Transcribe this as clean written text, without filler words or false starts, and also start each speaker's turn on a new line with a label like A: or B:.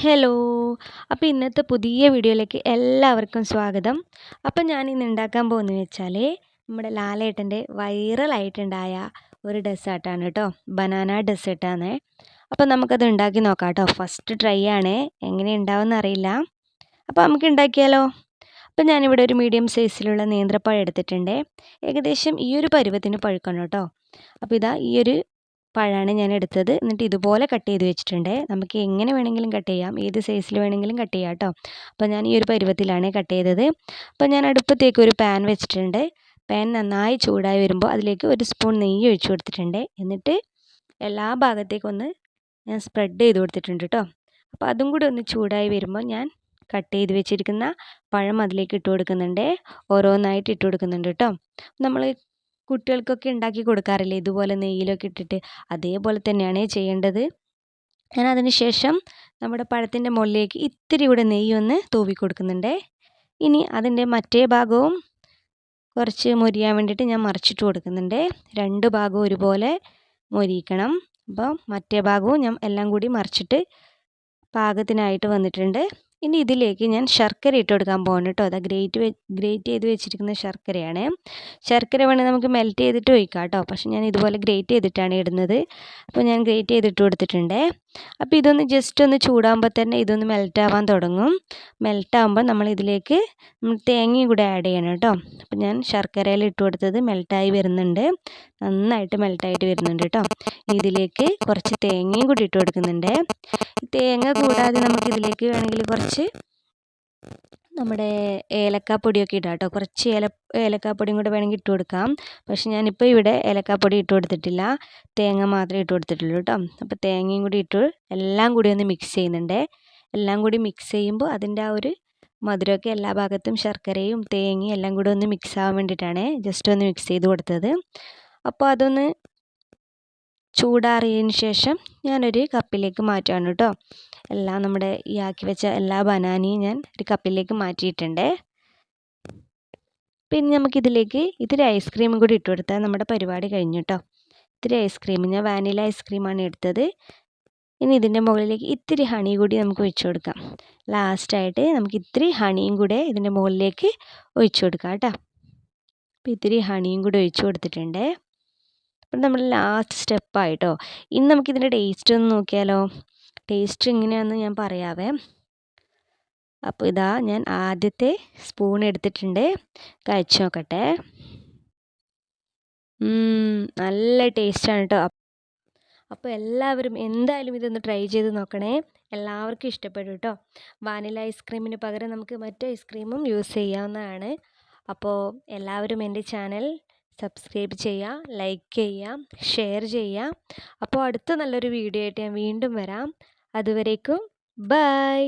A: Hello. അപ്പോൾ ഇന്നത്തെ പുതിയ വീഡിയോയിലേക്ക് എല്ലാവർക്കും സ്വാഗതം. അപ്പോൾ ഞാൻ ഇന്ന് ഉണ്ടാക്കാൻ പോകുന്നത് വെച്ചാൽ നമ്മുടെ ലാലേട്ടൻ്റെ വൈറലായിട്ടുണ്ടായ ഒരു ഡെസേർട്ടാണ് കേട്ടോ. ബനാന ഡെസേർട്ടാണ്. അപ്പോൾ നമുക്കത് ഉണ്ടാക്കി നോക്കാം കേട്ടോ. ഫസ്റ്റ് ട്രൈ ആണ്, എങ്ങനെ ഉണ്ടാവുമെന്ന് അറിയില്ല. അപ്പോൾ നമുക്ക് ഉണ്ടാക്കിയാലോ. അപ്പോൾ ഞാനിവിടെ ഒരു മീഡിയം സൈസിലുള്ള നേന്ത്രപ്പഴം എടുത്തിട്ടുണ്ട്. ഏകദേശം ഈ ഒരു പരുവത്തിന് പഴുക്കണം കേട്ടോ. അപ്പോൾ ഇതാ ഈ ഒരു പഴമാണ് ഞാൻ എടുത്തത്. എന്നിട്ട് ഇതുപോലെ കട്ട് ചെയ്ത് വെച്ചിട്ടുണ്ട്. നമുക്ക് എങ്ങനെ വേണമെങ്കിലും കട്ട് ചെയ്യാം, ഏത് സൈസിൽ വേണമെങ്കിലും കട്ട് ചെയ്യാം കേട്ടോ. അപ്പോൾ ഞാൻ ഈ ഒരു പരുവത്തിലാണ് കട്ട് ചെയ്തത്. അപ്പോൾ ഞാൻ അടുപ്പത്തേക്ക് ഒരു പാൻ വെച്ചിട്ടുണ്ട്. പാൻ നന്നായി ചൂടായി വരുമ്പോൾ അതിലേക്ക് ഒരു സ്പൂൺ നെയ്യ് ഒഴിച്ച് കൊടുത്തിട്ടുണ്ട്. എന്നിട്ട് എല്ലാ ഭാഗത്തേക്കൊന്ന് ഞാൻ സ്പ്രെഡ് ചെയ്ത് കൊടുത്തിട്ടുണ്ട് കേട്ടോ. അപ്പോൾ അതും കൂടി ഒന്ന് ചൂടായി വരുമ്പോൾ ഞാൻ കട്ട് ചെയ്ത് വെച്ചിരിക്കുന്ന പഴം അതിലേക്ക് ഇട്ട് കൊടുക്കുന്നുണ്ട്. ഓരോന്നായിട്ട് ഇട്ട് കൊടുക്കുന്നുണ്ട് കേട്ടോ. നമ്മൾ കുട്ടികൾക്കൊക്കെ ഉണ്ടാക്കി കൊടുക്കാറില്ലേ ഇതുപോലെ നെയ്യിലൊക്കെ ഇട്ടിട്ട്, അതേപോലെ തന്നെയാണ് ചെയ്യേണ്ടത്. ഞാൻ അതിന് ശേഷം നമ്മുടെ പഴത്തിൻ്റെ മുകളിലേക്ക് ഇത്തിരി കൂടെ നെയ്യൊന്ന് തൂവി കൊടുക്കുന്നുണ്ട്. ഇനി അതിൻ്റെ മറ്റേ ഭാഗവും കുറച്ച് മൊരിയാൻ വേണ്ടിയിട്ട് ഞാൻ മറിച്ചിട്ട് കൊടുക്കുന്നുണ്ട്. രണ്ട് ഭാഗവും ഒരുപോലെ മൊരിയിക്കണം. അപ്പോൾ മറ്റേ ഭാഗവും ഞാൻ എല്ലാം കൂടി മറിച്ചിട്ട് പാകത്തിനായിട്ട് വന്നിട്ടുണ്ട്. ഇനി ഇതിലേക്ക് ഞാൻ ശർക്കര ഇട്ട് കൊടുക്കാൻ പോകുന്നു കേട്ടോ. അത് ഗ്രേറ്റ് ചെയ്ത് വെച്ചിരിക്കുന്ന ശർക്കരയാണ്. ശർക്കര വേണമെങ്കിൽ നമുക്ക് മെൽറ്റ് ചെയ്തിട്ട് ഒഴിക്കാം കേട്ടോ. പക്ഷെ ഞാൻ ഇതുപോലെ ഗ്രേറ്റ് ചെയ്തിട്ടാണ് ഇടുന്നത്. അപ്പോൾ ഞാൻ ഗ്രേറ്റ് ചെയ്തിട്ട് കൊടുത്തിട്ടുണ്ട്. അപ്പോൾ ഇതൊന്ന് ജസ്റ്റ് ഒന്ന് ചൂടാകുമ്പോൾ തന്നെ ഇതൊന്ന് മെൽറ്റ് ആവാൻ തുടങ്ങും. മെൽറ്റ് ആകുമ്പോൾ നമ്മൾ ഇതിലേക്ക് തേങ്ങയും കൂടെ ആഡ് ചെയ്യണം കേട്ടോ. അപ്പോൾ ഞാൻ ശർക്കരയിൽ ഇട്ട് കൊടുത്തത് മെൽറ്റായി വരുന്നുണ്ട്. നന്നായിട്ട് മെൽറ്റായിട്ട് വരുന്നുണ്ട് കേട്ടോ. ഇതിലേക്ക് കുറച്ച് തേങ്ങയും കൂടി ഇട്ട് കൊടുക്കുന്നുണ്ട്. തേങ്ങ കൂടാതെ നമുക്കിതിലേക്ക് വേണമെങ്കിൽ കുറച്ച് നമ്മുടെ ഏലക്കാപ്പൊടിയൊക്കെ ഇടാം കേട്ടോ. കുറച്ച് ഏലക്കാപ്പൊടിയും കൂടെ വേണമെങ്കിൽ ഇട്ട് കൊടുക്കാം. പക്ഷെ ഞാനിപ്പോൾ ഇവിടെ ഏലക്കാപ്പൊടി ഇട്ട് കൊടുത്തിട്ടില്ല, തേങ്ങ മാത്രമേ ഇട്ട് കൊടുത്തിട്ടുള്ളൂ കേട്ടോ. അപ്പോൾ തേങ്ങയും കൂടി ഇട്ട് എല്ലാം കൂടി ഒന്ന് മിക്സ് ചെയ്യുന്നുണ്ട്. എല്ലാം കൂടി മിക്സ് ചെയ്യുമ്പോൾ അതിൻ്റെ ആ ഒരു മധുരമൊക്കെ എല്ലാ ഭാഗത്തും ശർക്കരയും തേങ്ങയും എല്ലാം കൂടി ഒന്ന് മിക്സ് ആവാൻ വേണ്ടിയിട്ടാണ് ജസ്റ്റ് ഒന്ന് മിക്സ് ചെയ്ത് കൊടുത്തത്. അപ്പോൾ അതൊന്ന് ചൂടാറിയതിന് ശേഷം ഞാനൊരു കപ്പിലേക്ക് മാറ്റുകയാണ് കേട്ടോ. എല്ലാം നമ്മുടെ ഈ ആക്കി വെച്ച എല്ലാ ബനാനയും ഞാൻ ഒരു കപ്പിലേക്ക് മാറ്റിയിട്ടുണ്ട്. പിന്നെ നമുക്കിതിലേക്ക് ഇത്തിരി ഐസ്ക്രീമും കൂടി ഇട്ട് കൊടുത്താൽ നമ്മുടെ പരിപാടി കഴിഞ്ഞു കേട്ടോ. ഇത്തിരി ഐസ്ക്രീം, ഞാൻ വാനില ഐസ്ക്രീമാണ് എടുത്തത്. ഇനി ഇതിൻ്റെ മുകളിലേക്ക് ഇത്തിരി ഹണി കൂടി നമുക്ക് ഒഴിച്ചു കൊടുക്കാം. ലാസ്റ്റായിട്ട് നമുക്ക് ഇത്തിരി ഹണിയും കൂടെ ഇതിൻ്റെ മുകളിലേക്ക് ഒഴിച്ചു കൊടുക്കാം കേട്ടോ. അപ്പോൾ ഇത്തിരി ഹണിയും കൂടി ഒഴിച്ചു കൊടുത്തിട്ടുണ്ട്. അപ്പം നമ്മൾ ലാസ്റ്റ് സ്റ്റെപ്പായിട്ടോ. ഇനി നമുക്കിതിൻ്റെ ടേസ്റ്റ് ഒന്ന് നോക്കിയാലോ. ടേസ്റ്റ് എങ്ങനെയാണെന്ന് ഞാൻ പറയാവേ. അപ്പോൾ ഇതാ ഞാൻ ആദ്യത്തെ സ്പൂൺ എടുത്തിട്ടുണ്ട്, കഴിച്ചു നോക്കട്ടെ. നല്ല ടേസ്റ്റാണ് കേട്ടോ. അപ്പോൾ എല്ലാവരും എന്തായാലും ഇതൊന്ന് ട്രൈ ചെയ്ത് നോക്കണേ. എല്ലാവർക്കും ഇഷ്ടപ്പെടും കേട്ടോ. വാനില ഐസ്ക്രീമിന് പകരം നമുക്ക് മറ്റു ഐസ്ക്രീമും യൂസ് ചെയ്യാവുന്നതാണ്. അപ്പോൾ എല്ലാവരും എൻ്റെ ചാനൽ സബ്സ്ക്രൈബ് ചെയ്യുക, ലൈക്ക് ചെയ്യുക, ഷെയർ ചെയ്യുക. അപ്പോൾ അടുത്ത നല്ലൊരു വീഡിയോ ആയിട്ട് ഞാൻ വീണ്ടും വരാം. അതുവരേക്കും ബൈ.